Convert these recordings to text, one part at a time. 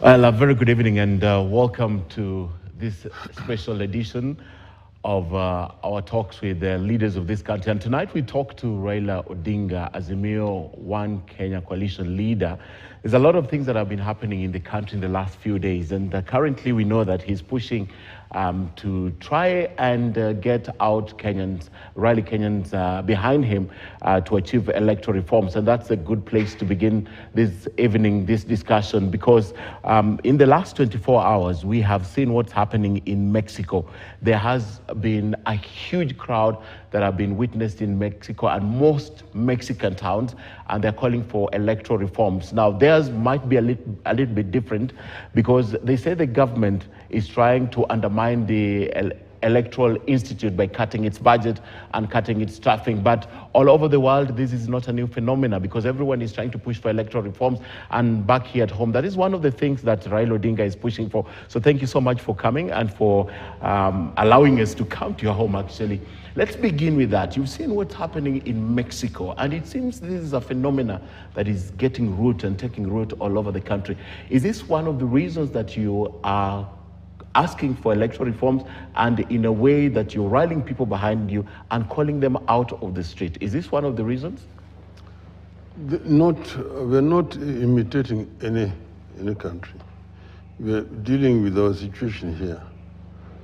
Well, a very good evening and welcome to this special edition of our talks with the leaders of this country. And tonight we talk to Raila Odinga, Azimio One Kenya coalition leader. There's a lot of things that have been happening in the country in the last few days, and currently we know that he's pushing to try and get out Kenyans, rally Kenyans behind him to achieve electoral reforms. And that's a good place to begin this evening, this discussion, because in the last 24 hours, we have seen what's happening in Mexico. There has been a huge crowd that have been witnessed in Mexico and most Mexican towns, and they're calling for electoral reforms. Now, theirs might be a little bit different because they say the government is trying to undermine the Electoral Institute by cutting its budget and cutting its staffing. But all over the world, this is not a new phenomenon because everyone is trying to push for electoral reforms. And back here at home, that is one of the things that Raila Odinga is pushing for. So thank you so much for coming and for allowing us to come to your home, actually. Let's begin with that. You've seen what's happening in Mexico, and it seems this is a phenomena that is getting root and taking root all over the country. Is this one of the reasons that you are asking for electoral reforms and in a way that you're rallying people behind you and calling them out of the street? Is this one of the reasons? We're not imitating any country. We're dealing with our situation here.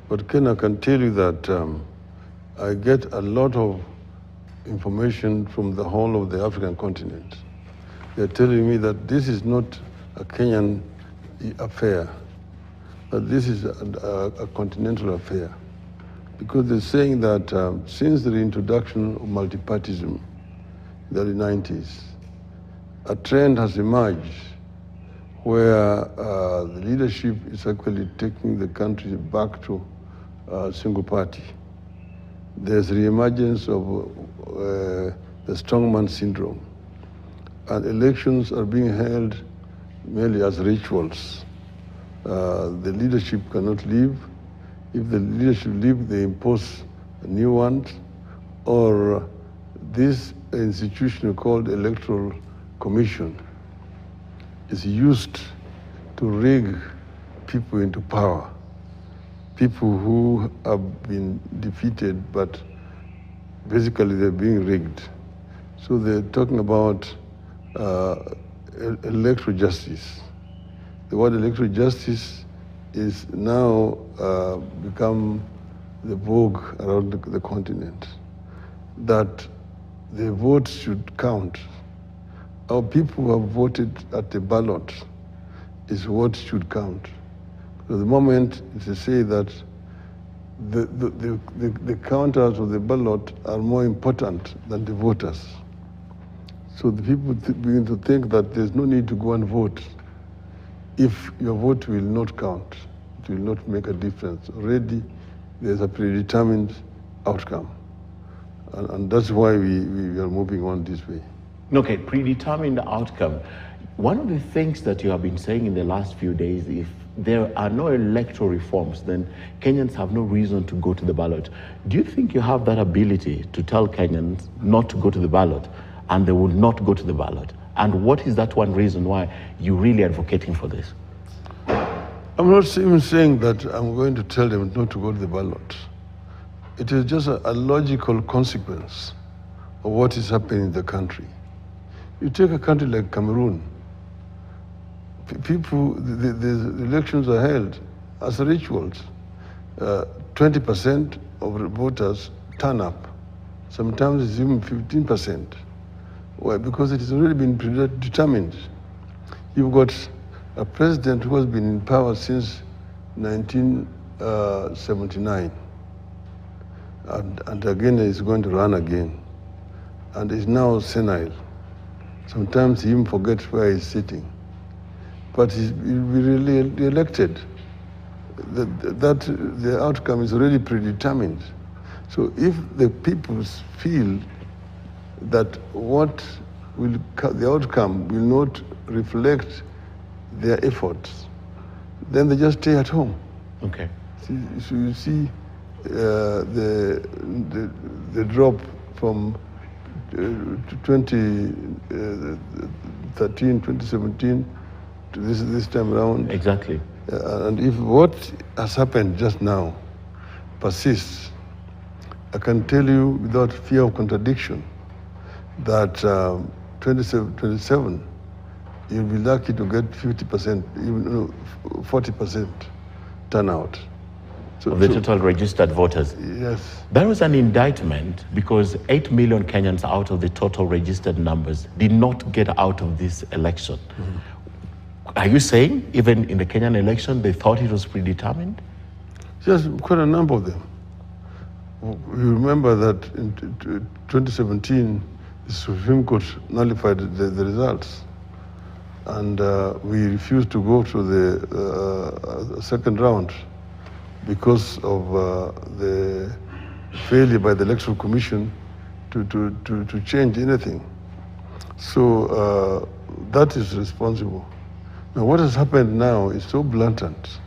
But Ken, I can tell you that I get a lot of information from the whole of the African continent. They're telling me that this is not a Kenyan affair, that this is a continental affair, because they're saying that since the reintroduction of multipartyism in the early 90s, a trend has emerged where the leadership is actually taking the country back to single party. There's reemergence of the strongman syndrome, and elections are being held merely as rituals. The leadership cannot leave. If the leadership leave, they impose a new one, or this institution called Electoral Commission is used to rig people into power. People who have been defeated, but basically they're being rigged. So they're talking about electoral justice. The word electoral justice is now become the vogue around the continent, that the votes should count. Our people who have voted at the ballot is what should count. So the moment to say that the counters of the ballot are more important than the voters. So the people begin to think that there's no need to go and vote. If your vote will not count, it will not make a difference. Already there's a predetermined outcome. And that's why we are moving on this way. Okay, predetermined outcome. One of the things that you have been saying in the last few days, if there are no electoral reforms, then Kenyans have no reason to go to the ballot. Do you think you have that ability to tell Kenyans not to go to the ballot and they will not go to the ballot? And what is that one reason why you're really advocating for this? I'm not even saying that I'm going to tell them not to go to the ballot. It is just a logical consequence of what is happening in the country. You take a country like Cameroon, people, the elections are held as rituals. 20% of the voters turn up. Sometimes it's even 15%. Why? Because it has already been predetermined. You've got a president who has been in power since 1979. And again, he's going to run again. And he's now senile. Sometimes he even forgets where he's sitting. But he'll be re-elected. The outcome is already predetermined. So if the people feel that the outcome will not reflect their efforts, then they just stay at home. Okay. So you see the drop from 2013, 2017 this time around. Exactly. And if what has happened just now persists, I can tell you without fear of contradiction that 27, you'll be lucky to get 50%, even 40% turnout. So, of the total registered voters? Yes. There was an indictment because 8 million Kenyans out of the total registered numbers did not get out of this election. Are you saying even in the Kenyan election they thought it was predetermined? Yes, quite a number of them. You remember that in 2017, the Supreme Court nullified the results, and we refused to go to the second round because of the failure by the Electoral Commission to change anything. So that is responsible. Now what has happened now is so blatant.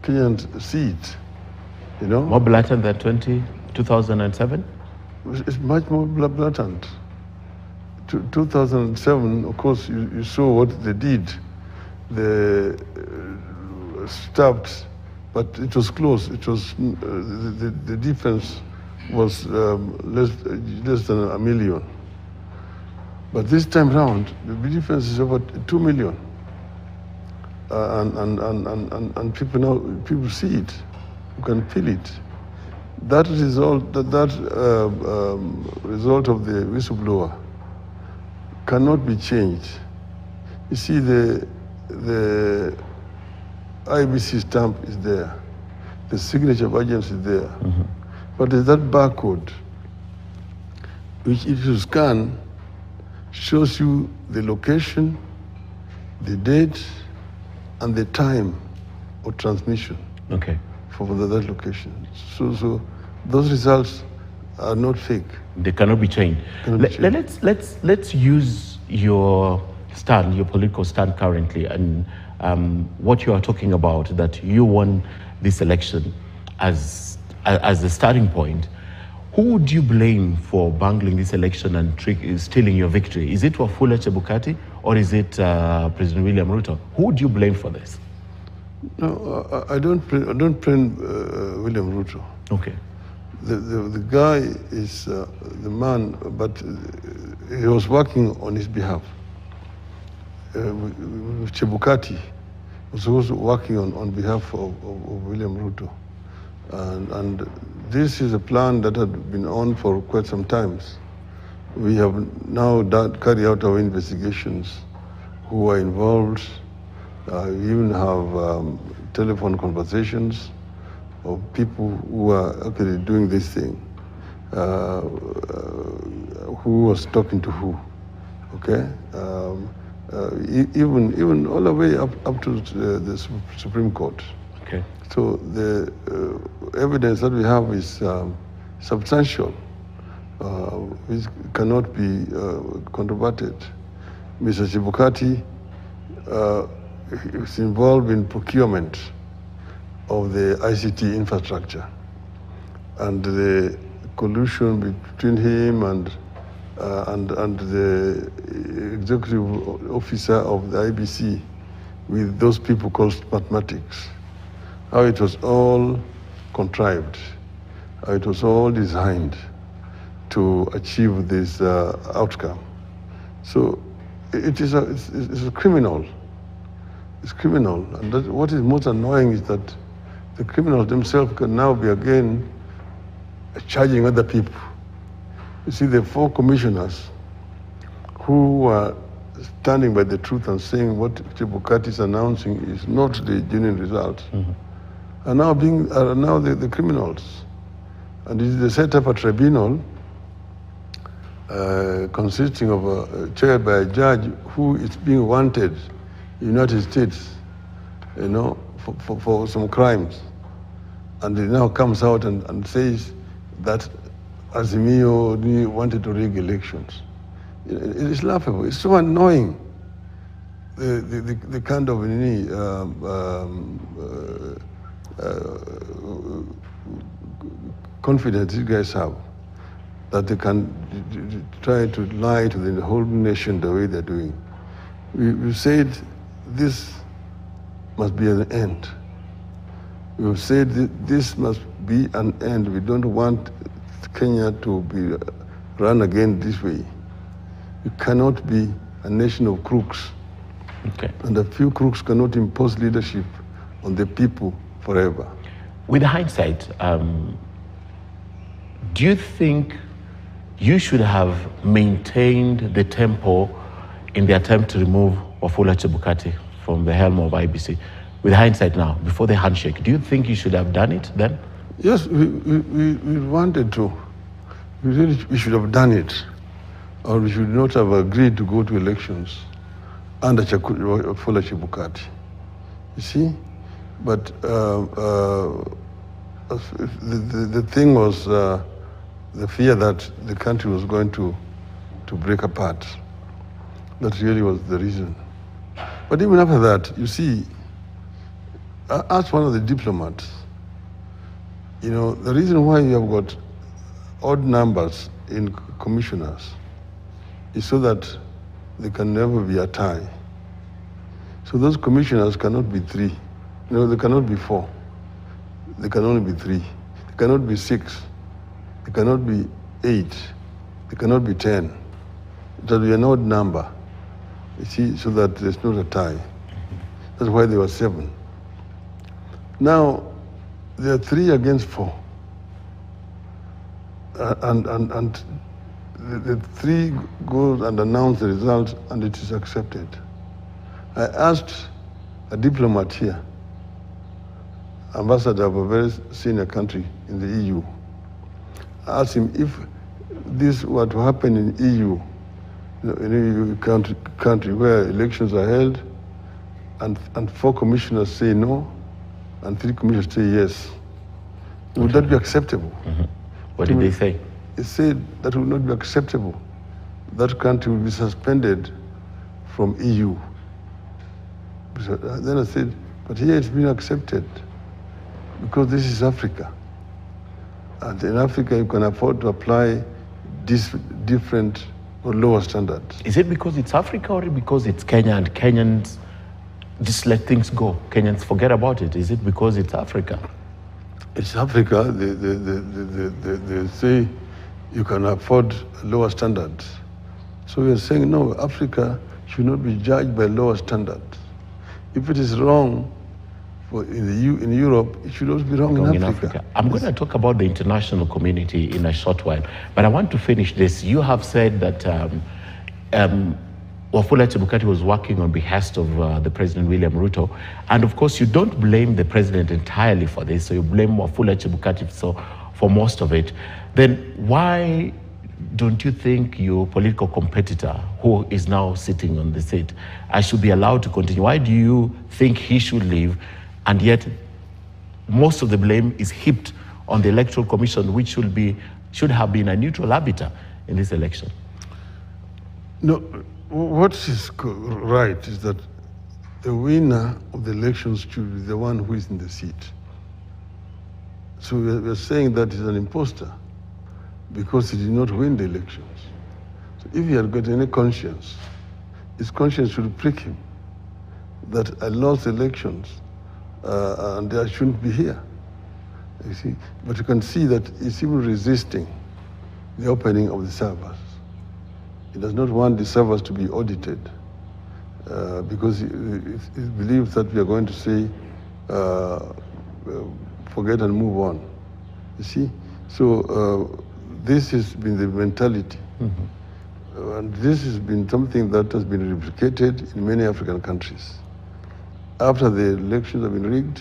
Kenyans see it, you know. More blatant than 2007? It's much more blatant. 2007, of course, you saw what they did. They stopped, but it was close. It was the difference was less than 1 million. But this time round, the difference is over 2 million. And people see it, you can feel it. That result, result of the whistleblower cannot be changed. You see, the IEBC stamp is there, the signature of agents is there, but there's that barcode, which if you scan, shows you the location, the date, and the time of transmission. Okay. For that location. So those results are not fake. They cannot be changed. Let's use your stand, your political stand currently, and what you are talking about, that you won this election as the starting point. Who would you blame for bungling this election and stealing your victory? Is it Wafula Chebukati or is it President William Ruto? Who would you blame for this? No, I don't blame William Ruto. Okay. The guy is the man, but he was working on his behalf. Chebukati was also working on behalf of William Ruto. And this is a plan that had been on for quite some time. We have now carried out our investigations, who are involved. We even have telephone conversations of people who are actually doing this thing, who was talking to who, okay? Even all the way up to the Supreme Court. Okay. So the evidence that we have is substantial, which cannot be controverted. Mr. Chebukati is involved in procurement of the ICT infrastructure, and the collusion between him and the executive officer of the IEBC with those people called mathematics. How it was all contrived, how it was all designed to achieve this outcome. So it's a criminal. It's criminal, and what is most annoying is that the criminals themselves can now be again charging other people. You see, the 4 commissioners who are standing by the truth and saying what Chebukati is announcing is not the genuine result, are now the criminals. And they set up a tribunal consisting of chaired by a judge who is being wanted in the United States, you know, for some crimes. And he now comes out and says that Azimio wanted to rig elections. It is laughable. It's so annoying. The kind of confidence you guys have that they can try to lie to the whole nation the way they're doing. We said this must be an end. We have said that this must be an end. We don't want Kenya to be run again this way. We cannot be a nation of crooks. Okay. And a few crooks cannot impose leadership on the people forever. With hindsight, do you think you should have maintained the tempo in the attempt to remove Wafula Chebukati from the helm of IEBC? With hindsight now, before the handshake, do you think you should have done it then? Yes, we wanted to. We should have done it. Or we should not have agreed to go to elections under Wafula Chebukati. You see? But the thing was the fear that the country was going to break apart. That really was the reason. But even after that, you see, I asked one of the diplomats, you know, the reason why you have got odd numbers in commissioners is so that there can never be a tie. So those commissioners cannot be 3. No, they cannot be 4. They can only be 3. They cannot be 6. They cannot be 8. They cannot be 10. It will be an odd number, you see, so that there's not a tie. That's why there were 7. Now, there are 3 against 4. And the 3 goes and announce the result, and it is accepted. I asked a diplomat here, ambassador of a very senior country in the EU, I asked him if this were to happen in EU, in EU country where elections are held, and 4 commissioners say no, and 3 commissioners say yes, would that be acceptable? Mm-hmm. What did they say? They said that would not be acceptable. That country will be suspended from EU. So then I said, but here it's been accepted because this is Africa. And in Africa, you can afford to apply different or lower standards. Is it because it's Africa or because it's Kenya and Kenyans just let things go? Kenyans forget about it. Is it because it's Africa? It's Africa. They say you can afford lower standards. So we are saying, no, Africa should not be judged by lower standards. If it is wrong in Europe, it should also be wrong in Africa. I'm going to talk about the international community in a short while, but I want to finish this. You have said that Wafula Chebukati was working on behest of the President William Ruto, and of course you don't blame the president entirely for this, so you blame Wafula Chebukati for most of it. Then why don't you think your political competitor, who is now sitting on the seat, should be allowed to continue? Why do you think he should leave, and yet most of the blame is heaped on the Electoral Commission, which should have been a neutral arbiter in this election? No, what is right is that the winner of the elections should be the one who is in the seat. So we're saying that he's an imposter because he did not win the elections. So if he had got any conscience, his conscience should prick him that I lost elections and I shouldn't be here. You see, but you can see that he's even resisting the opening of the servers. He does not want the servers to be audited because he believes that we are going to say, forget and move on. You see? So this has been the mentality. Mm-hmm. And this has been something that has been replicated in many African countries. After the elections have been rigged,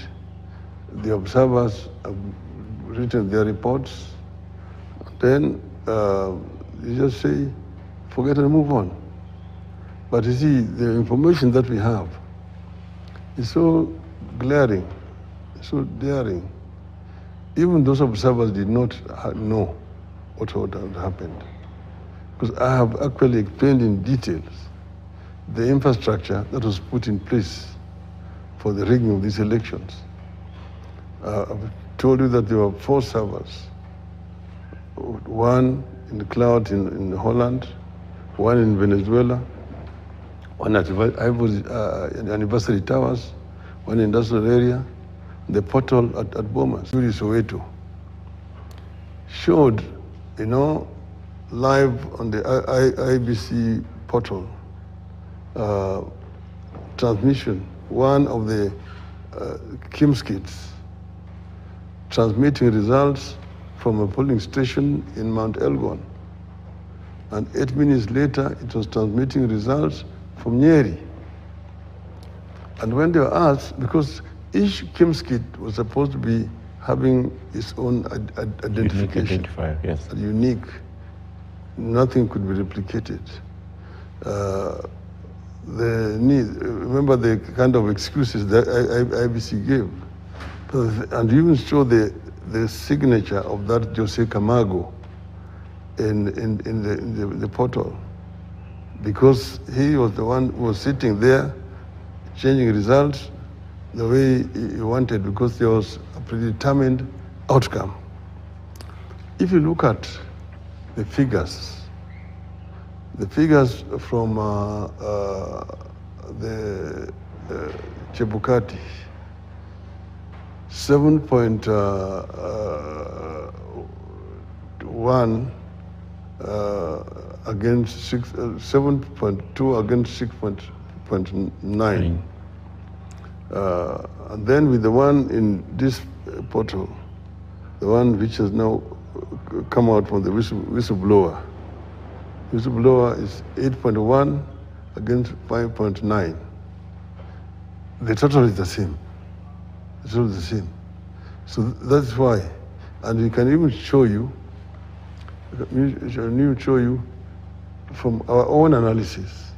the observers have written their reports, then you just say, forget and move on. But you see, the information that we have is so glaring, so daring. Even those observers did not know what had happened. Because I have actually explained in details the infrastructure that was put in place for the rigging of these elections. I've told you that there were 4 servers. One in the cloud in Holland, one in Venezuela, one at Anniversary Towers, one industrial area, the portal at Bomas, Soweto, showed, live on the IEBC portal, transmission, one of the Kim's kids transmitting results from a polling station in Mount Elgon. And 8 minutes later, it was transmitting results from Nyeri. And when they were asked, because each Kim's kit was supposed to be having its own identification. Unique identifier, yes. Unique. Nothing could be replicated. Remember the kind of excuses that IEBC gave. And even show the signature of that Jose Camargo in the portal, because he was the one who was sitting there changing results the way he wanted, because there was a predetermined outcome. If you look at the figures from the Chebukati, 7.1 against 7.2 against 6.9. And then with the one in this portal, the one which has now come out from the whistleblower is 8.1 against 5.9. The total is the same. It's all the same. So that's why. And we can even show you from our own analysis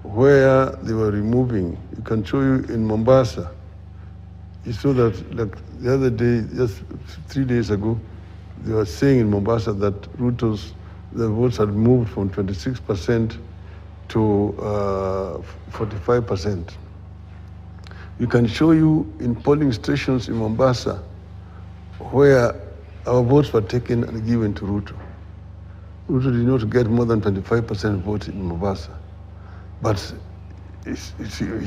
where they were removing. You can show you in Mombasa. You saw that, like the other day, just 3 days ago, they were saying in Mombasa that the votes had moved from 26% to 45%. We can show you in polling stations in Mombasa where our votes were taken and given to Ruto. Ruto did not get more than 25% votes in Mombasa, but he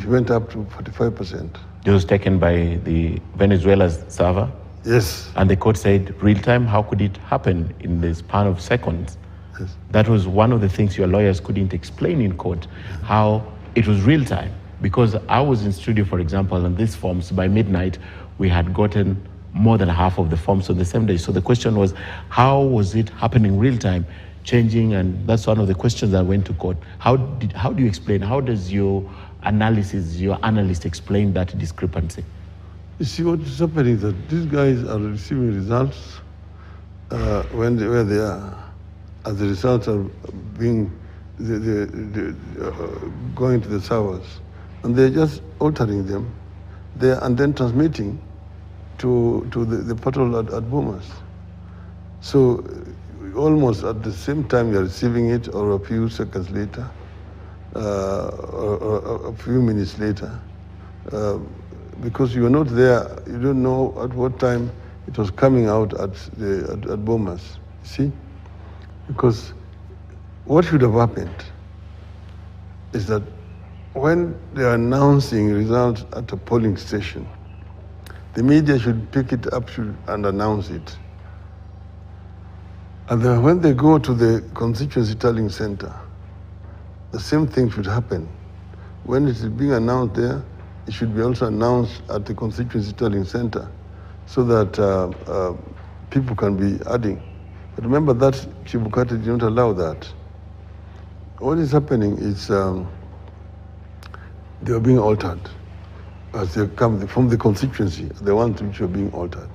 went up to 45%. It was taken by the Venezuela's server? Yes. And the court said, real time, how could it happen in the span of seconds? Yes. That was one of the things your lawyers couldn't explain in court, how it was real time. Because I was in studio, for example, and these forms, by midnight, we had gotten more than half of the forms on the same day. So the question was, how was it happening real time, changing? And that's one of the questions that went to court. How do you explain, how does your analyst explain that discrepancy? You see what is happening, that these guys are receiving results where they are, as the results are being going to the servers. And they're just altering them there and then transmitting to the portal at Bomas. So almost at the same time you're receiving it, or a few seconds later, or a few minutes later, because you're not there, you don't know at what time it was coming out at Bomas. See? Because what should have happened is that when they are announcing results at a polling station, the media should pick it up and announce it. And then when they go to the constituency tallying center, the same thing should happen. When it is being announced there, it should be also announced at the constituency tallying center, so that people can be adding. But remember that Chebukati did not allow that. What is happening is they are being altered as they come from the constituency, the ones which are being altered.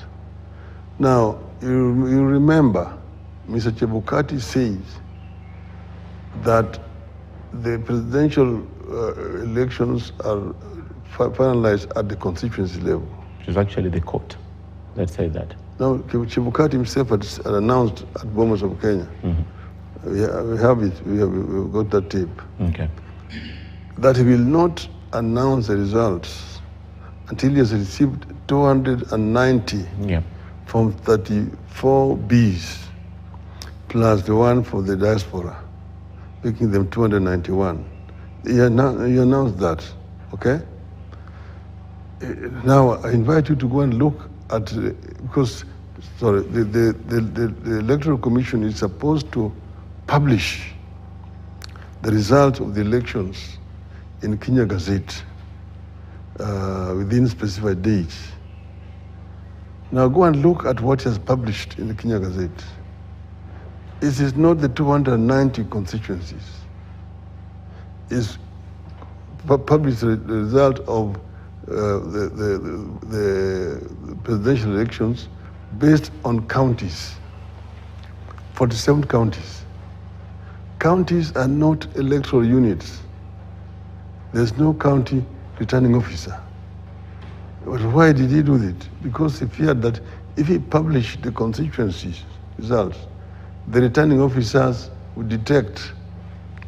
Now, you remember, Mr. Chebukati says that the presidential elections are finalized at the constituency level. It was actually the court that said that. Now, Chebukati himself had announced at Bomas of Kenya. Mm-hmm. We have it, we've got that tape. Okay. That he will not announce the results until he has received 290 from 34 Bs, plus the one for the diaspora, making them 291. He announced that, okay? Now, I invite you to go and look at, because, sorry, the Electoral Commission is supposed to publish the result of the elections in Kenya Gazette within specified dates. Now go and look at what he has published in the Kenya Gazette. It is not the 290 constituencies. It's published the result of the presidential elections based on counties, 47 counties. Counties are not electoral units. There's no county returning officer. But why did he do it? Because he feared that if he published the constituencies results, the returning officers would detect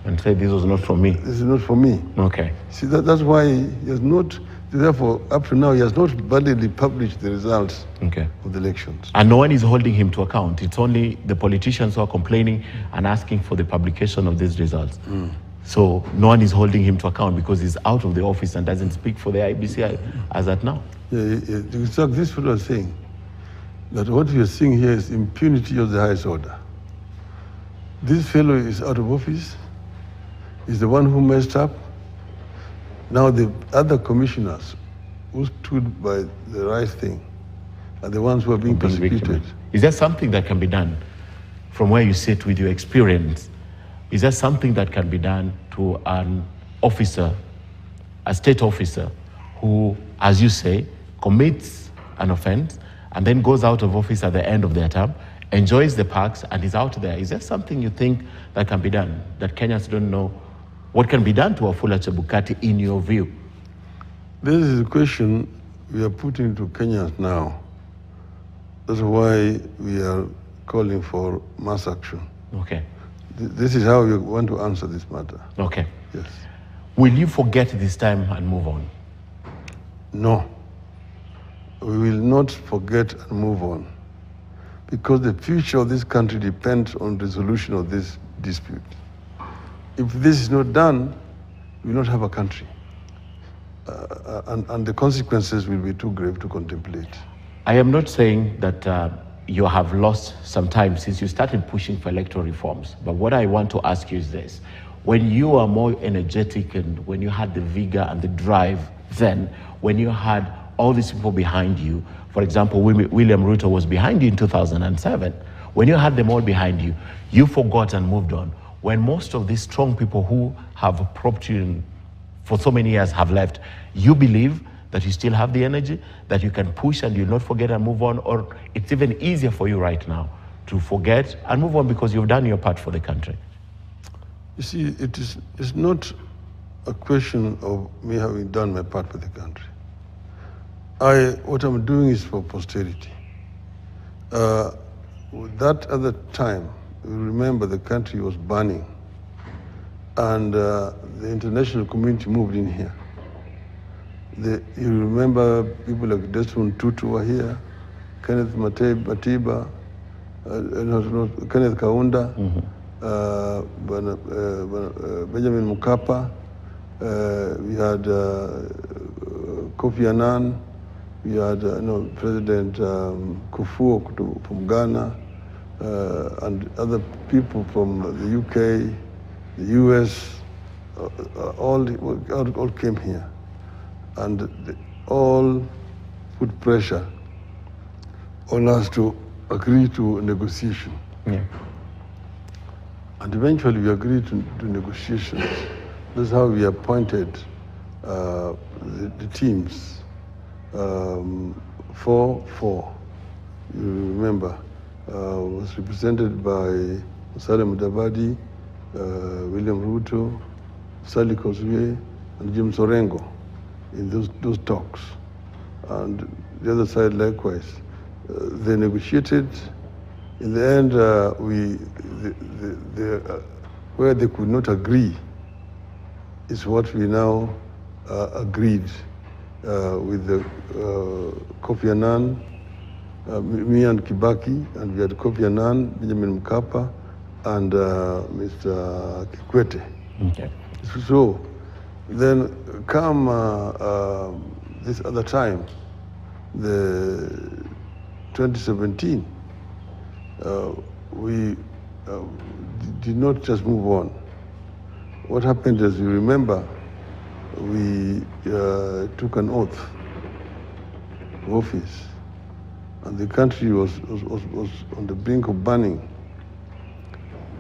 and say this was not for me. This is not for me. Okay. See, that's why he has not, therefore, up to now, he has not validly published the results of the elections. And no one is holding him to account. It's only the politicians who are complaining and asking for the publication of these results. So no one is holding him to account because he's out of the office and doesn't speak for the IEBC as at now. So this fellow is saying that what we are seeing here is impunity of the highest order. This fellow is out of office. He's the one who messed up. Now the other commissioners who stood by the right thing are the ones who are being persecuted. Is there something that can be done from where you sit with your experience? Is there something that can be done to an officer, a state officer, who, as you say, commits an offense and then goes out of office at the end of their term, enjoys the perks and is out there? Is there something you think that can be done that Kenyans don't know? What can be done to Wafula Chebukati in your view? This is a question we are putting to Kenyans now. That's why we are calling for mass action. Okay. This is how we want to answer this matter. Okay. Yes. Will you forget this time and move on? No. We will not forget and move on. Because the future of this country depends on resolution of this dispute. If this is not done, we will not have a country. And the consequences will be too grave to contemplate. I am not saying that you have lost some time since you started pushing for electoral reforms. But what I want to ask you is this. When you are more energetic and when you had the vigor and the drive then, when you had all these people behind you, for example, William Ruto was behind you in 2007. When you had them all behind you, you forgot and moved on. When most of these strong people who have propped you for so many years have left, you believe that you still have the energy, that you can push and you'll not forget and move on, or it's even easier for you right now to forget and move on because you've done your part for the country? You see, it's not a question of me having done my part for the country. What I'm doing is for posterity. That other time, you remember the country was burning and the international community moved in here. You remember people like Desmond Tutu were here, Kenneth Matiba, Kenneth Kaunda, Benjamin Mkapa, we had Kofi Annan, we had President Kufuor from Ghana, and other people from the UK, the US, all came here. And they all put pressure on us to agree to a negotiation. Yeah. And eventually we agreed to negotiations. That's how we appointed the teams. 4-4, you remember, was represented by Musalia Mudavadi, William Ruto, Sally Kosgei, and James Orengo in those talks. And the other side likewise. They negotiated. In the end, where they could not agree is what we now agreed with the Kofi Annan, me and Kibaki, and we had Kofi Annan, Benjamin Mkapa, and Mr. Kikwete. Okay. So Then come this other time, the 2017, we did not just move on. What happened, as you remember, we took an oath of office, and the country was on the brink of burning.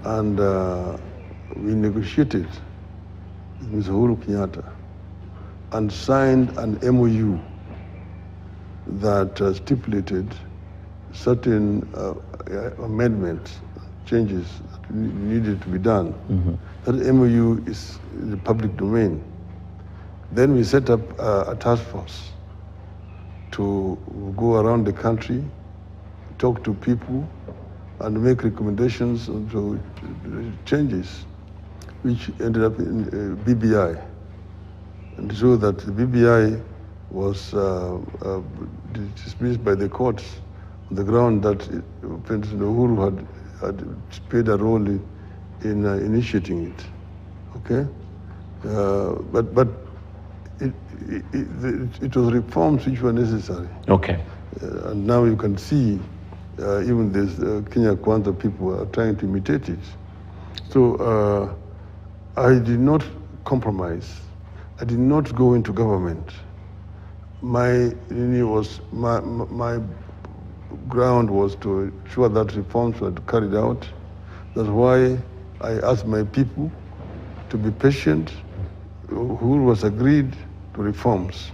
And we negotiated with Mr. Uhuru Kenyatta and signed an MOU that stipulated certain amendments, changes that needed to be done. That MOU is in the public domain. Then we set up a task force to go around the country, talk to people, and make recommendations to changes, which ended up in BBI. And so that the BBI was dismissed by the courts on the ground that President Uhuru had played a role in initiating it. Okay, but it was reforms which were necessary. Okay, and now you can see even this Kenya Kwanza people are trying to imitate it. So I did not compromise. I did not go into government. My ground was to ensure that reforms were carried out. That's why I asked my people to be patient, who was agreed to reforms.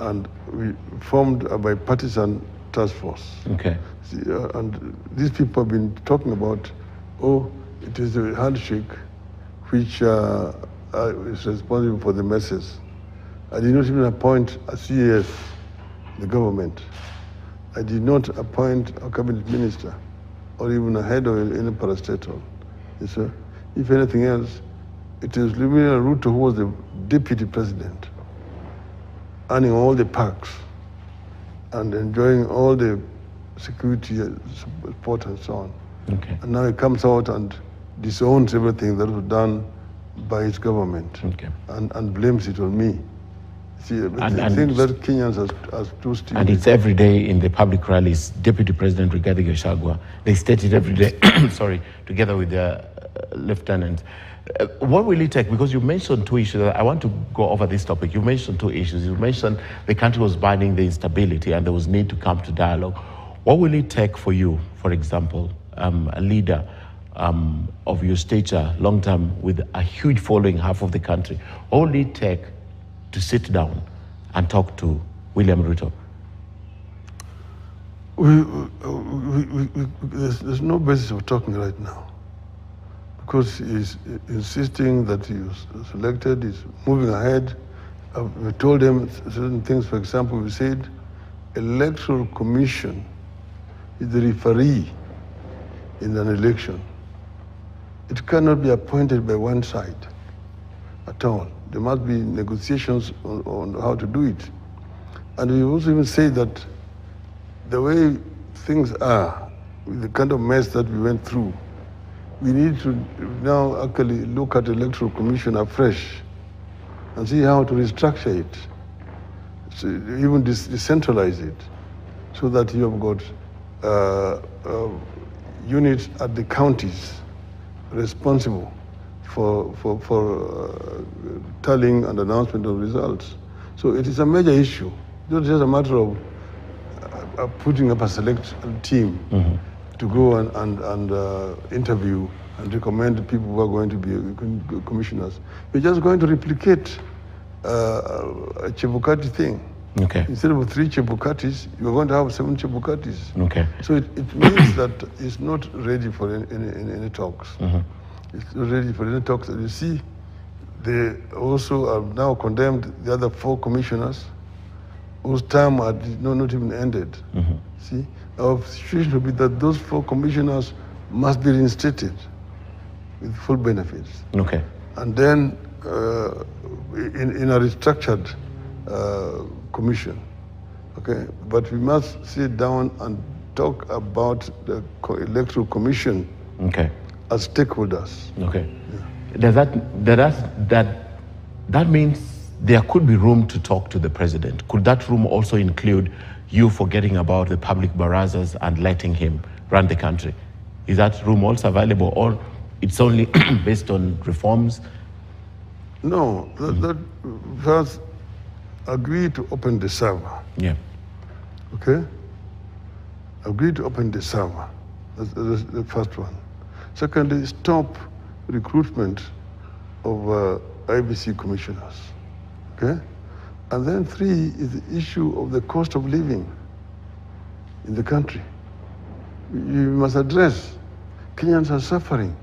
And we formed a bipartisan task force. Okay. See, and these people have been talking about, oh, it is a handshake which is responsible for the messes. I did not even appoint a CAS in the government. I did not appoint a cabinet minister or even a head of any parastatal. So, if anything else, it is Raila Ruto who was the deputy president, earning all the perks and enjoying all the security support and so on. Okay. And now he comes out and disowns everything that was done by his government. Okay. And blames it on me. See, I think that Kenyans are too stupid. And it's every day in the public rallies, Deputy President Rigathi Gachagua, they state it every day, sorry, together with the lieutenant. What will it take? Because you mentioned two issues. I want to go over this topic. You mentioned two issues. You mentioned the country was burning, the instability, and there was need to come to dialogue. What will it take for you, for example, a leader of your stature, long term, with a huge following, half of the country? What will it take to sit down and talk to William Ruto? There's no basis of talking right now, because he's insisting that he was selected, he's moving ahead. We told him certain things. For example, we said electoral commission is the referee in an election. It cannot be appointed by one side at all. There must be negotiations on how to do it. And we also even say that the way things are, with the kind of mess that we went through, we need to now actually look at the Electoral Commission afresh and see how to restructure it, so even decentralize it, so that you have got units at the counties responsible for tallying and announcement of results. So it is a major issue. It's not just a matter of putting up a select team to go and interview and recommend people who are going to be commissioners. We're just going to replicate a Chebukati thing. Okay. Instead of 3 Chebukatis, you're going to have 7 Chebukatis. Okay. So it means that it's not ready for any talks. It's not ready for any talks. And you see, they also have now condemned the other 4 commissioners whose term had not even ended. See, our situation would be that those 4 commissioners must be reinstated with full benefits. Okay. And then in a restructured commission. Okay, but we must sit down and talk about the electoral commission. Okay. As stakeholders. Okay. Yeah. Does that that means there could be room to talk to the president. Could that room also include you forgetting about the public barazas and letting him run the country? Is that room also available, or it's only based on reforms? No, that first agree to open the server. Yeah. Okay? Agree to open the server. That's the first one. Secondly, stop recruitment of IEBC commissioners. Okay? And then three is the issue of the cost of living in the country. You must address. Kenyans are suffering.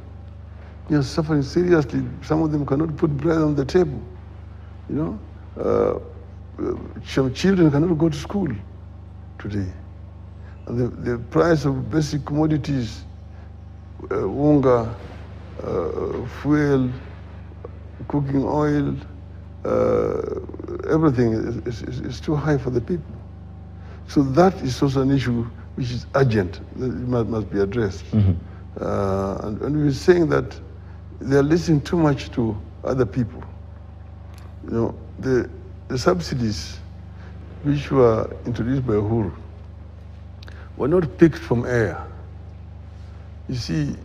Kenyans are suffering seriously. Some of them cannot put bread on the table. You know, some children cannot go to school today. And the price of basic commodities, unga, fuel, cooking oil, everything is too high for the people. So that is also an issue which is urgent, that it must be addressed. And we're saying that they're listening too much to other people. You know, the subsidies which were introduced by Uhuru were not picked from air. You see,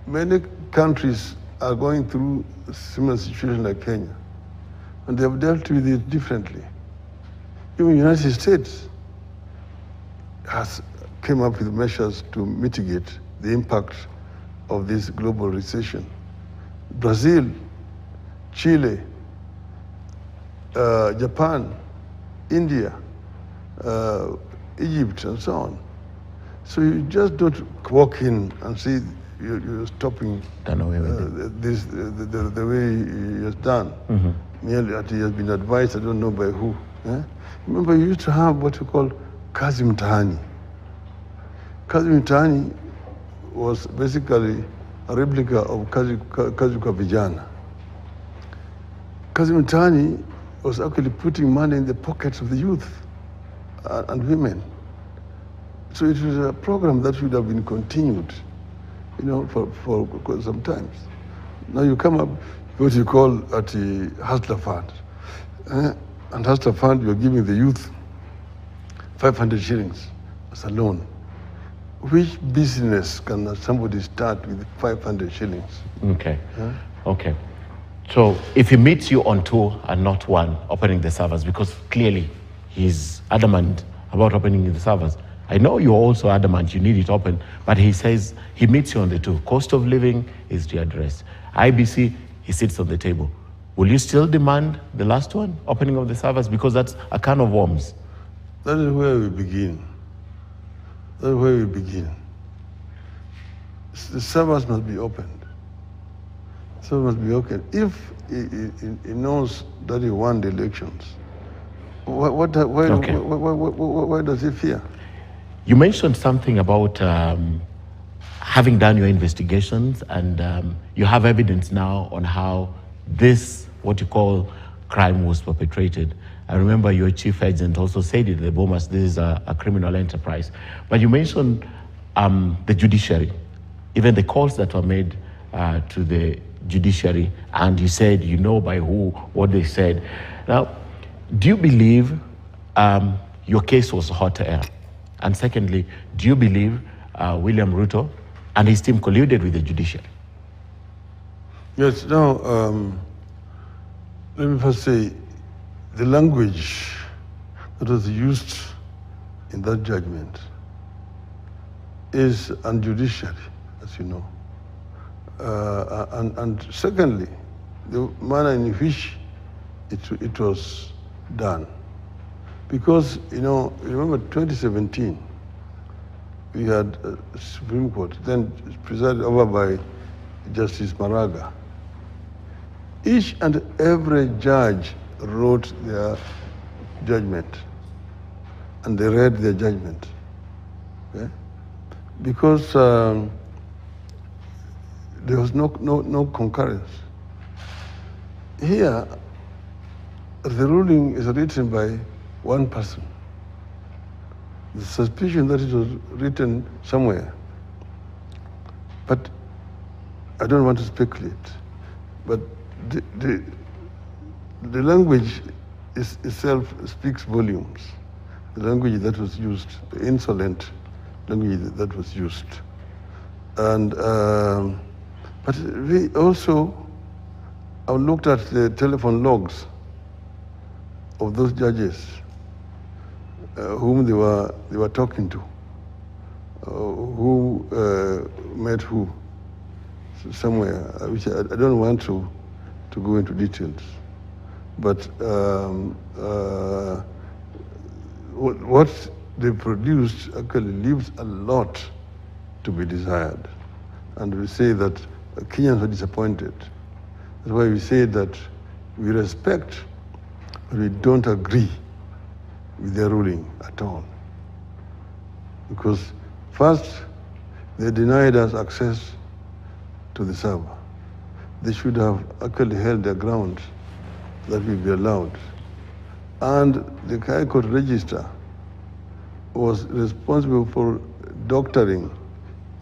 many countries are going through a similar situation like Kenya, and they have dealt with it differently. Even the United States has came up with measures to mitigate the impact of this global recession. Brazil, Chile, Japan, India, Egypt, and so on. So you just don't walk in and see you're stopping this the way he has done. Merely that he has been advised, I don't know by who. Remember, you used to have what you call Kazi Mtaani. Kazi Mtaani was basically a replica of Kazi kwa Vijana. Kazi Mtaani was actually putting money in the pockets of the youth and women. So it was a program that should have been continued, you know, for some time. Now you come up what you call at the Hustler Fund. And Hustler Fund, you're giving the youth 500 shillings as a loan. Which business can somebody start with 500 shillings? Okay. Okay. So if he meets you on two and not one, opening the servers, because clearly he's adamant about opening the servers. I know you're also adamant you need it open, but he says he meets you on the two. Cost of living is readdressed. IEBC, he sits on the table. Will you still demand the last one, opening of the servers? Because that's a can of worms. That is where we begin. That's where we begin. The servers must be opened. So must be open. If he knows that he won the elections, why does he fear? You mentioned something about having done your investigations, and you have evidence now on how this, what you call, crime was perpetrated. I remember your chief agent also said it, the Bomas, this is a criminal enterprise. But you mentioned the judiciary, even the calls that were made to the judiciary, and you said you know by who, what they said. Now, do you believe your case was hot air? And secondly, do you believe William Ruto and his team colluded with the judiciary? Yes, now, let me first say, the language that was used in that judgment is unjudiciary, as you know. And secondly, the manner in which it was done. Because, you know, remember 2017, we had a Supreme Court, then presided over by Justice Maraga. Each and every judge wrote their judgment, and they read their judgment. Okay? Because there was no concurrence. Here, the ruling is written by one person. The suspicion that it was written somewhere. But I don't want to speculate. But the language itself speaks volumes. The language that was used, the insolent language that was used. And, but we also, I looked at the telephone logs of those judges whom they were talking to, who met who somewhere, which I don't want to go into details. But what they produced actually leaves a lot to be desired. And we say that Kenyans are disappointed. That's why we say that we respect, but we don't agree with their ruling at all. Because first, they denied us access to the server. They should have actually held their ground that we be allowed. And the High Court Register was responsible for doctoring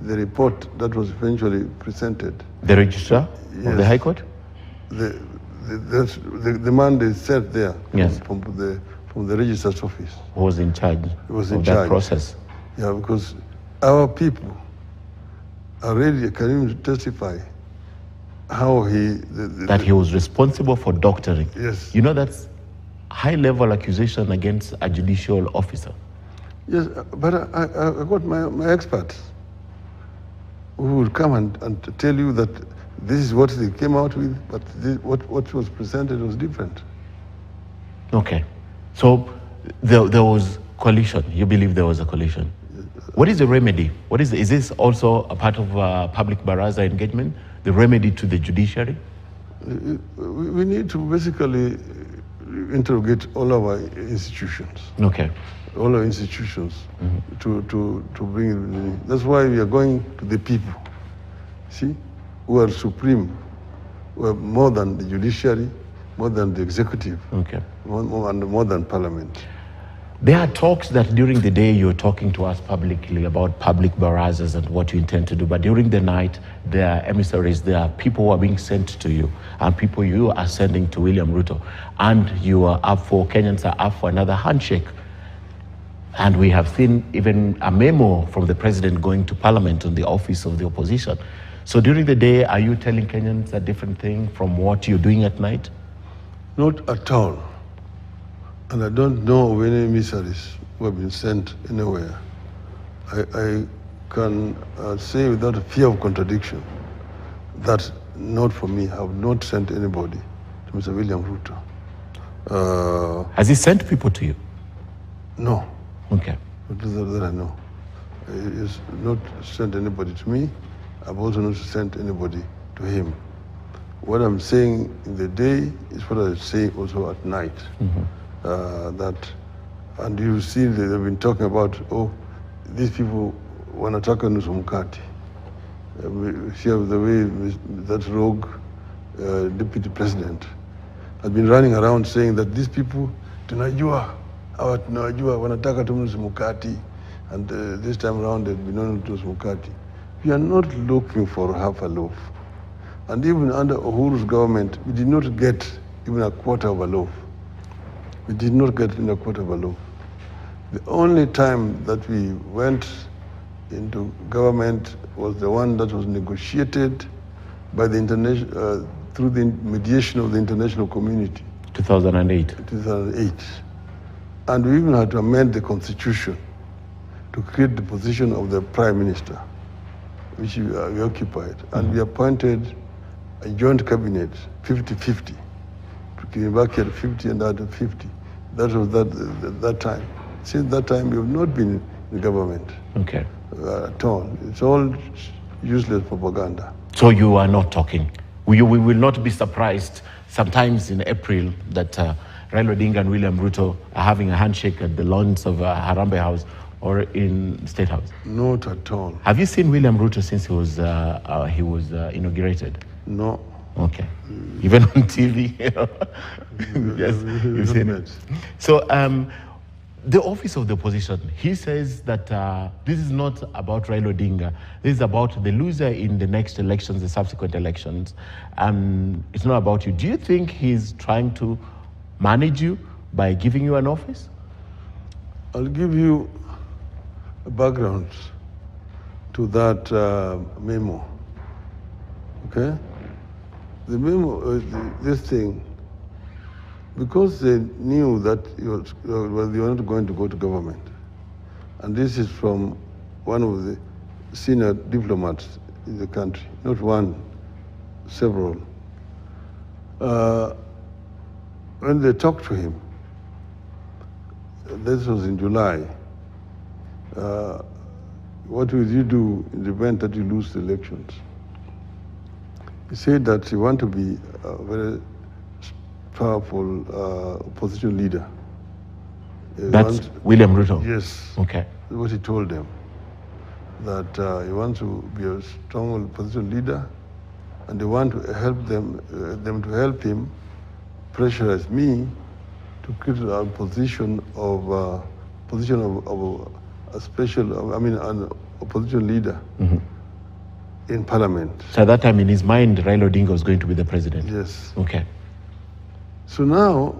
the report that was eventually presented. The registrar of the High Court? The man they set there, yes, from the registrar's office. Who was in charge of that process? Yeah, because our people are ready, can even testify how that he was responsible for doctoring. Yes. You know, that's high-level accusation against a judicial officer. Yes, but I got my experts who will come and tell you that this is what they came out with, but what was presented was different. Okay. So there was coalition. You believe there was a coalition. What is the remedy? Is this also a part of public baraza engagement, the remedy to the judiciary? We need to basically interrogate all our institutions. Okay. All our institutions to bring it. That's why we are going to the people, see, who are supreme, who are more than the judiciary, more than the executive, okay, more than parliament. There are talks that during the day you're talking to us publicly about public barazas and what you intend to do, but during the night there are emissaries, there are people who are being sent to you and people you are sending to William Ruto, and you are up for, Kenyans are up for another handshake. And we have seen even a memo from the president going to parliament on the office of the opposition. So during the day, are you telling Kenyans a different thing from what you're doing at night? Not at all. And I don't know of any emissaries who have been sent anywhere. I can say without fear of contradiction that not for me, I have not sent anybody to Mr. William Ruto. Has he sent people to you? No. Okay. That I know. He has not sent anybody to me. I've also not sent anybody to him. What I'm saying in the day is what I say also at night. And you see they've been talking about, oh, these people want to talk on Mukati. See the way that rogue deputy president has been running around saying that these people, tunajua wanataka tumnusu mukati, and this time around they've been known to mukati. We are not looking for half a loaf. And even under Uhuru's government, we did not get even a quarter of a loaf. We did not get even a quarter of a loaf. The only time that we went into government was the one that was negotiated by the international, through the mediation of the international community. 2008. 2008. And we even had to amend the constitution to create the position of the prime minister, which we occupied. And we appointed a joint cabinet, 50-50. Back at 50 and out of 50. That was that time. Since that time, we have not been in government. Okay. At all. It's all useless propaganda. So you are not talking. We will not be surprised sometimes in April that Raila Odinga and William Ruto are having a handshake at the lawns of Harambee House or in State House. Not at all. Have you seen William Ruto since he was inaugurated? No. Okay. Even on TV? Yes, you've seen it. So the office of the opposition, he says that this is not about Raila Odinga. This is about the loser in the next elections, the subsequent elections. It's not about you. Do you think he's trying to manage you by giving you an office? I'll give you a background to that memo. Okay? The memo, this thing, because they knew that you were not going to go to government, and this is from one of the senior diplomats in the country, not one, several. When they talked to him, this was in July, what will you do in the event that you lose the elections? He said that he want to be a very powerful opposition leader. That's William Ruto? Yes. Okay. That's what he told them. That he wants to be a strong opposition leader, and they want to help them to help him pressurize me to create a position of a special, an opposition leader in parliament. So at that time, in his mind, Raila Odinga was going to be the president? Yes. Okay. So now,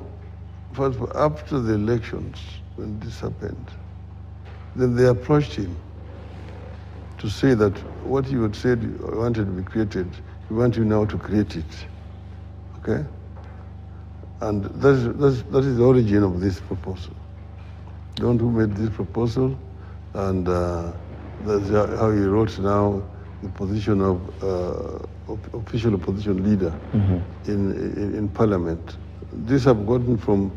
after the elections, when this happened, then they approached him to say that what you had said you wanted to be created, we want you now to create it. Okay? And that is the origin of this proposal. The one who made this proposal, and that's how he wrote now the position of official opposition leader in parliament. These have gotten from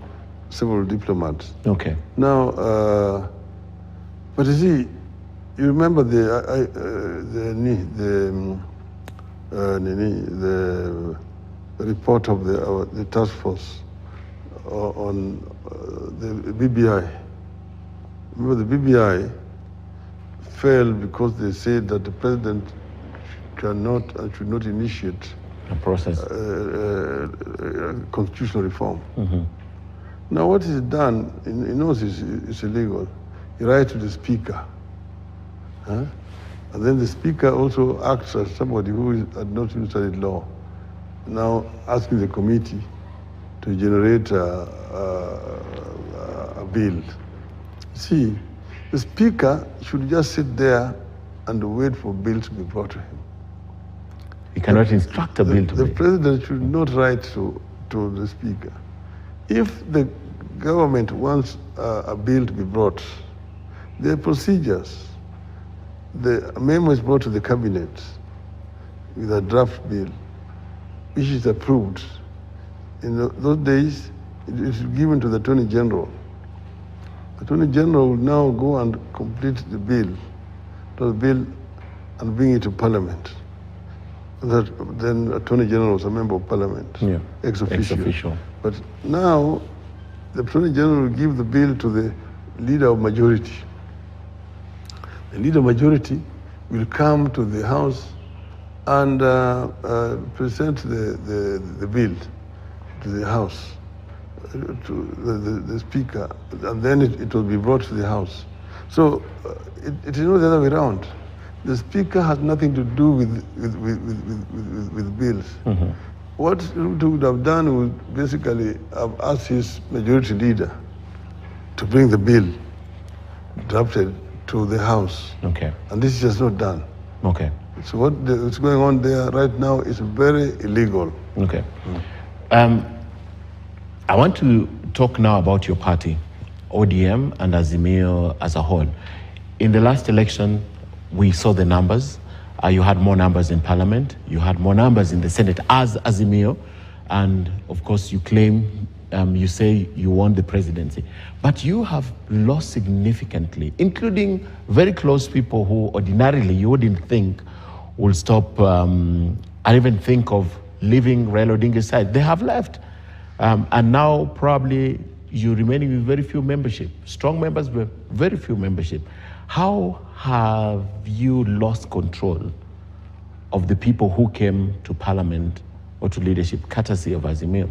several diplomats. Okay. Now, but you see, you remember the report of the task force on the BBI. Remember, the BBI fell because they said that the president cannot and should not initiate a process, constitutional reform. Now, what is done, he knows it's illegal. He writes to the speaker. And then the speaker also acts as somebody who had not even studied law, now asking the committee to generate a bill. See, the speaker should just sit there and wait for bill to be brought to him. He cannot instruct a bill to The be. president should not write to the speaker. If the government wants a bill to be brought, there are procedures. The memo is brought to the cabinet with a draft bill, which is approved. In those days, it is given to the Attorney General. The Attorney General will now go and complete the bill, and bring it to Parliament. Then Attorney General was a member of Parliament, ex officio. But now, the Attorney General will give the bill to the leader of majority. The leader of majority will come to the House and present the bill to the House, to the Speaker, and then it will be brought to the House. So it is not the other way around. The Speaker has nothing to do with bills. What Ruto would have done would basically have asked his majority leader to bring the bill drafted to the House. Okay. And this is just not done. Okay. So what is going on there right now is very illegal. Okay. I want to talk now about your party, ODM and Azimio as a whole. In the last election, we saw the numbers. You had more numbers in Parliament. You had more numbers in the Senate as Azimio. And of course, you claim, you say you won the presidency. But you have lost significantly, including very close people who ordinarily you wouldn't think will stop and even think of leaving Raila Odinga's side. They have left. And now probably you're remaining with very few membership. Strong members with very few membership. How have you lost control of the people who came to Parliament or to leadership, courtesy of Azimio?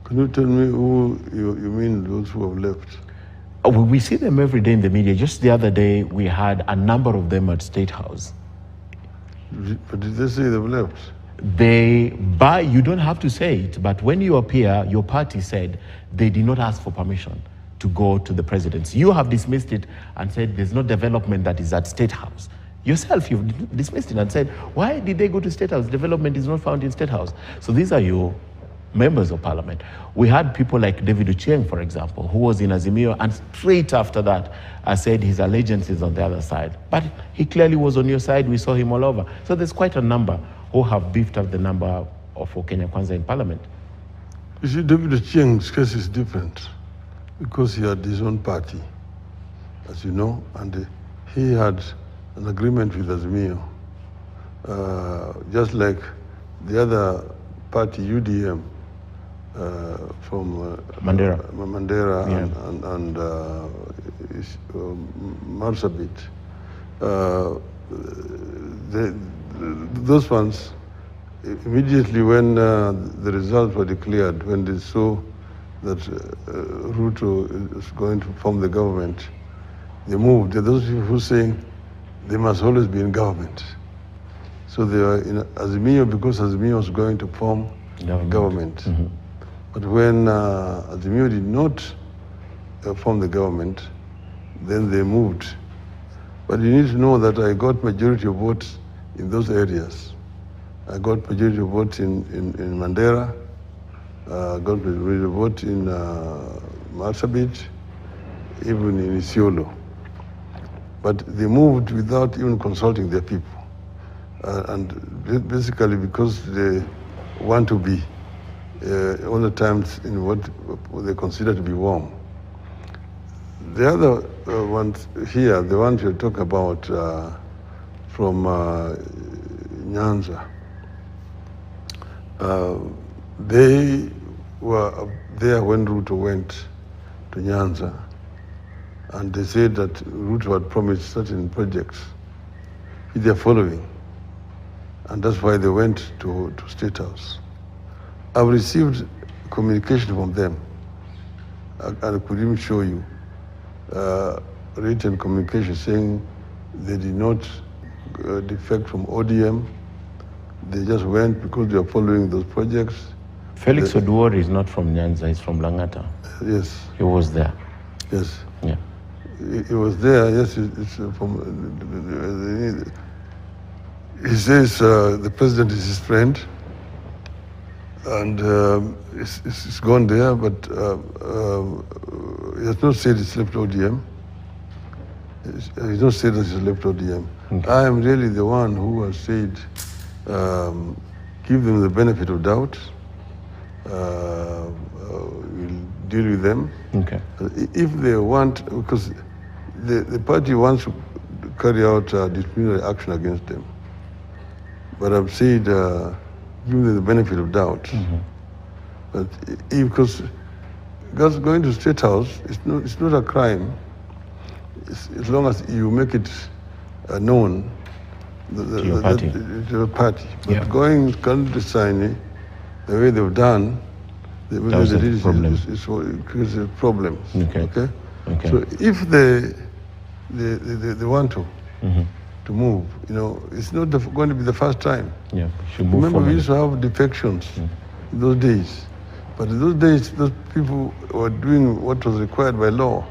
Can you tell me who you mean those who have left? We see them every day in the media. Just the other day, we had a number of them at State House. But did they say they've left? You don't have to say it, but when you appear, your party said they did not ask for permission to go to the presidency. You have dismissed it and said there's no development that is at State House. Yourself, you've dismissed it and said, why did they go to State House? Development is not found in State House. So these are your members of parliament. We had people like David Ochieng, for example, who was in Azimio, and straight after that, I said his allegiance is on the other side. But he clearly was on your side. We saw him all over. So there's quite a number who have beefed up the number of Kenya Kwanza in parliament. You see, David Ochieng's case is different because he had his own party, as you know, and he had an agreement with Azimio, just like the other party, UDM, from Mandera and Marsabit. Those ones, immediately when the results were declared, when they saw that Ruto is going to form the government, they moved. There are those people who are saying they must always be in government. So they were in Azimio because Azimio was going to form government. Mm-hmm. But when Azimio did not form the government, then they moved. But you need to know that I got majority of votes in those areas. I got majority of votes in Mandera, got majority of votes in Marsabit, even in Isiolo. But they moved without even consulting their people. And basically because they want to be all the times in what they consider to be warm. The other ones here, the ones you talk about from Nyanza, they were there when Ruto went to Nyanza, and they said that Ruto had promised certain projects which they are following, and that's why they went to State House. I've received communication from them, and I could even show you written communication saying they did not defect from ODM. They just went because they are following those projects. Felix Oduor is not from Nyanza, he's from Langata. Yes. He was there. Yes. Yeah. He was there, yes, it's from, he says the president is his friend, and he's gone there, but he has not said he's left ODM. He's not said that he's left ODM. Okay. I am really the one who has said, give them the benefit of doubt, we'll deal with them. Okay. If they want, because the party wants to carry out disciplinary action against them. But I've said, give them the benefit of doubt. Mm-hmm. But because going to State House, it's not a crime, as long as you make it known to your party. To your party. But going clandestinely, the way they've done, it creates problems. Okay. So if they want to move, it's not going to be the first time. Yeah, remember we used to have defections in those days, but in those days those people were doing what was required by law.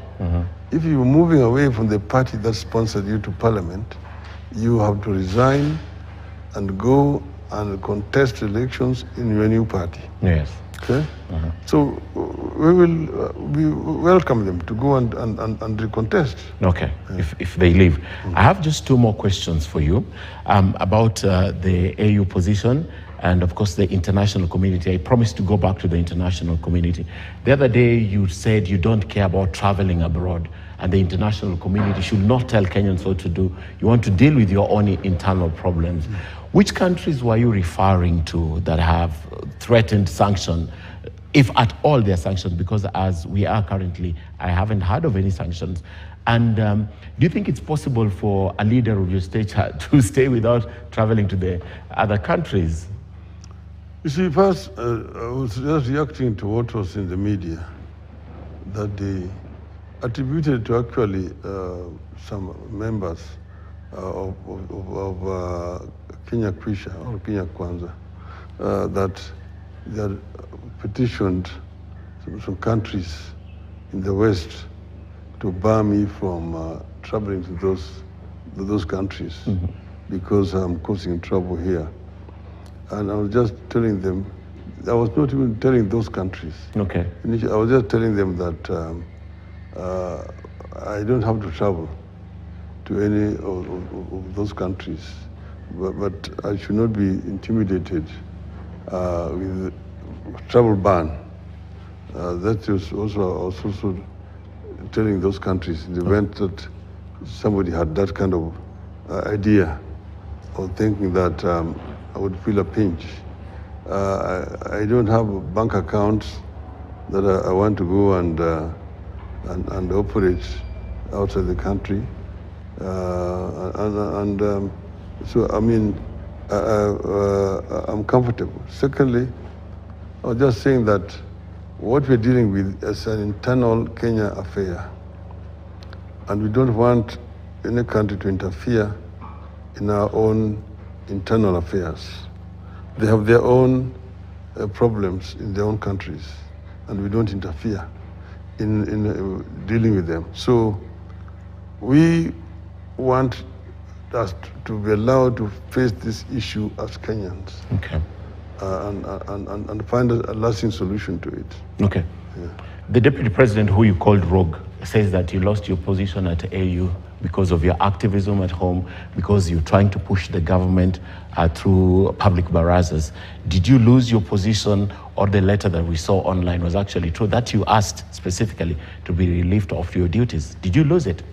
If you're moving away from the party that sponsored you to parliament, you have to resign and go and contest elections in your new party. Yes. Okay? So we welcome them to go and recontest. Okay, if they leave. I have just two more questions for you about the AU position and of course the international community. I promised to go back to the international community. The other day you said you don't care about traveling abroad and the international community should not tell Kenyans what to do. You want to deal with your own internal problems. Which countries were you referring to that have threatened sanction, if at all they're sanctioned? Because as we are currently, I haven't heard of any sanctions. And do you think it's possible for a leader of your state to stay without traveling to the other countries? You see, first, I was just reacting to what was in the media that day attributed to actually some members of Kenya Kwisha or Kenya Kwanza that they had petitioned some countries in the West to bar me from traveling to those countries because I'm causing trouble here. And I was just telling them, I was not even telling those countries. Okay. Initially, I was just telling them that I don't have to travel to any of those countries, but I should not be intimidated with travel ban. That was also telling those countries in the event that somebody had that kind of idea or thinking that I would feel a pinch. I don't have bank accounts that I want to go and operate outside the country. So, I mean, I'm comfortable. Secondly, I was just saying that what we're dealing with is an internal Kenya affair. And we don't want any country to interfere in our own internal affairs. They have their own problems in their own countries, and we don't interfere in dealing with them. So we want us to be allowed to face this issue as Kenyans. Okay. And find a lasting solution to it. Okay. Yeah. The deputy president, who you called rogue, says that you lost your position at AU because of your activism at home, because you're trying to push the government through public barazas. Did you lose your position, or the letter that we saw online was actually true, that you asked specifically to be relieved of your duties? Did you lose it?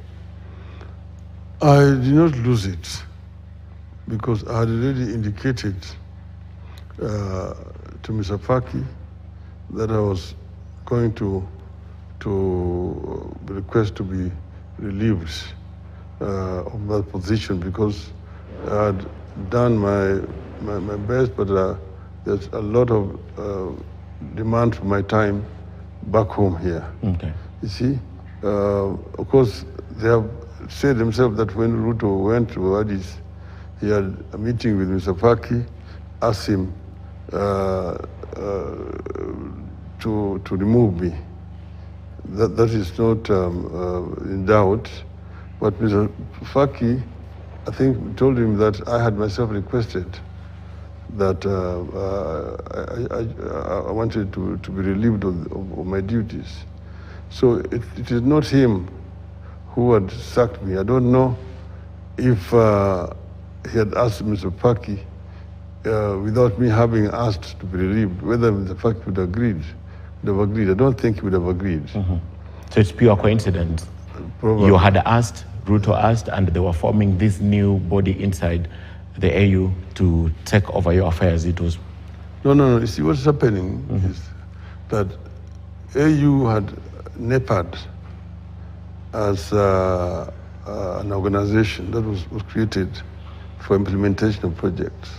I did not lose it because I had already indicated to Mr. Faki that I was going to request to be relieved of that position because I had done my best, but there's a lot of demand for my time back home here. Okay. You see, of course, they have said themselves that when Ruto went to Addis, he had a meeting with Mr. Faki, asked him to remove me. That is not in doubt. But Mr. Faki, I think, told him that I had myself requested that I wanted to be relieved of my duties. So it is not him who had sacked me. I don't know if he had asked Mr. Faki without me having asked to be relieved, whether Mr. Faki would have agreed. I don't think he would have agreed. Mm-hmm. So it's pure coincidence. Probably. You had asked, Ruto asked, and they were forming this new body inside the AU to take over your affairs. It was... No. You see, what's happening is that AU had NEPAD as an organization that was created for implementation of projects.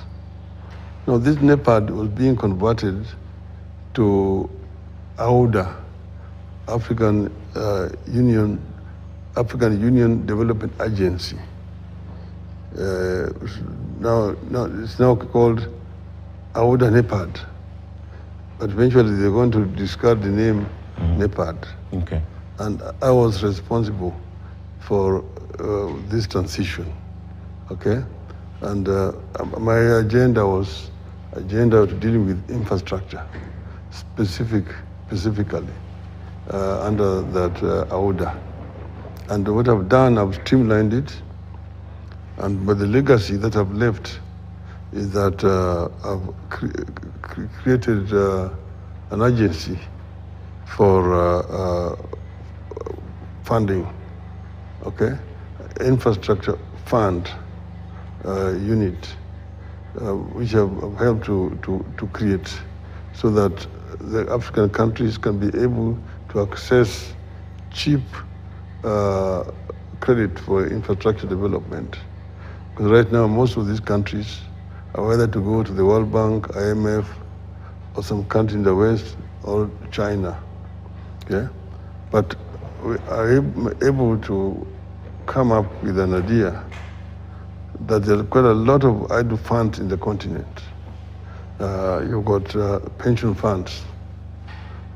Now, this NEPAD was being converted to AUDA, African Union Development Agency. Now it's now called AUDA NEPAD, but eventually they're going to discard the name NEPAD. Okay. And I was responsible for this transition. Okay, and my agenda was dealing with infrastructure, specifically under that AUDA. And what I've done, I've streamlined it, but the legacy that I've left is that I've created an agency for funding, okay? Infrastructure fund unit, which I've helped to create so that the African countries can be able to access cheap credit for infrastructure development. Because right now, most of these countries are either to go to the World Bank, IMF, or some country in the West, or China. Okay? But we are able to come up with an idea that there's quite a lot of idle funds in the continent. You've got pension funds,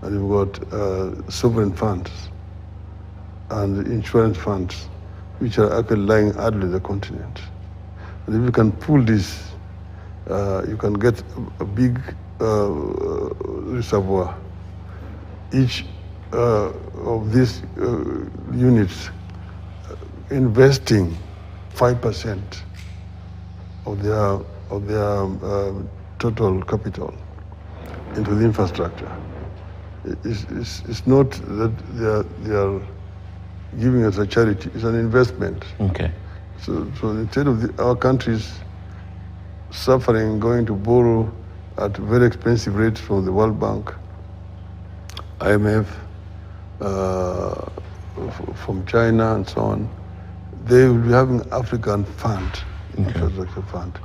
and you've got sovereign funds, and insurance funds, which are actually lying idle in the continent. And if you can pool this, you can get a big reservoir. Each of these units investing 5% of their total capital into the infrastructure. It's not that they are giving us a charity; it's an investment. Okay. So instead of our countries suffering, going to borrow at very expensive rates from the World Bank, IMF, from China and so on, they will be having African fund, infrastructure fund.